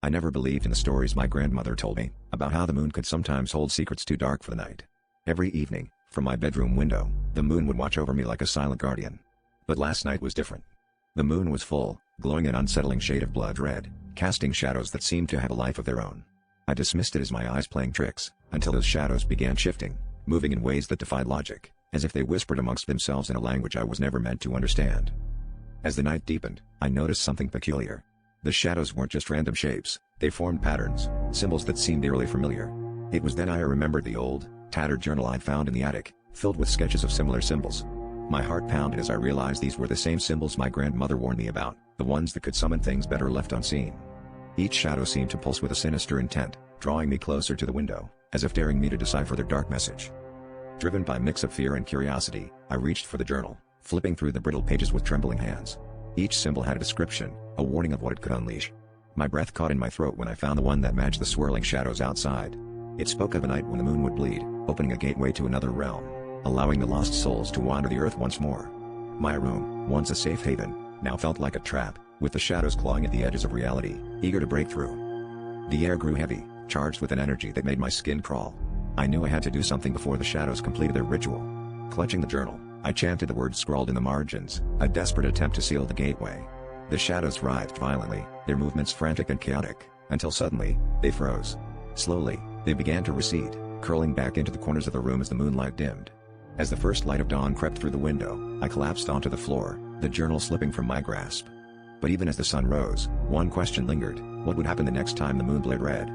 I never believed in the stories my grandmother told me about how the moon could sometimes hold secrets too dark for the night. Every evening, from my bedroom window, the moon would watch over me like a silent guardian. But last night was different. The moon was full, glowing an unsettling shade of blood red, casting shadows that seemed to have a life of their own. I dismissed it as my eyes playing tricks, until those shadows began shifting, moving in ways that defied logic, as if they whispered amongst themselves in a language I was never meant to understand. As the night deepened, I noticed something peculiar. The shadows weren't just random shapes, they formed patterns, symbols that seemed eerily familiar. It was then I remembered the old, tattered journal I'd found in the attic, filled with sketches of similar symbols. My heart pounded as I realized these were the same symbols my grandmother warned me about, the ones that could summon things better left unseen. Each shadow seemed to pulse with a sinister intent, drawing me closer to the window, as if daring me to decipher their dark message. Driven by a mix of fear and curiosity, I reached for the journal, flipping through the brittle pages with trembling hands. Each symbol had a description, a warning of what it could unleash. My breath caught in my throat when I found the one that matched the swirling shadows outside. It spoke of a night when the moon would bleed, opening a gateway to another realm, allowing the lost souls to wander the earth once more. My room, once a safe haven, now felt like a trap, with the shadows clawing at the edges of reality, eager to break through. The air grew heavy, charged with an energy that made my skin crawl. I knew I had to do something before the shadows completed their ritual. Clutching the journal, I chanted the words scrawled in the margins, a desperate attempt to seal the gateway. The shadows writhed violently, their movements frantic and chaotic, until suddenly, they froze. Slowly, they began to recede, curling back into the corners of the room as the moonlight dimmed. As the first light of dawn crept through the window, I collapsed onto the floor, the journal slipping from my grasp. But even as the sun rose, one question lingered: what would happen the next time the moon blared red?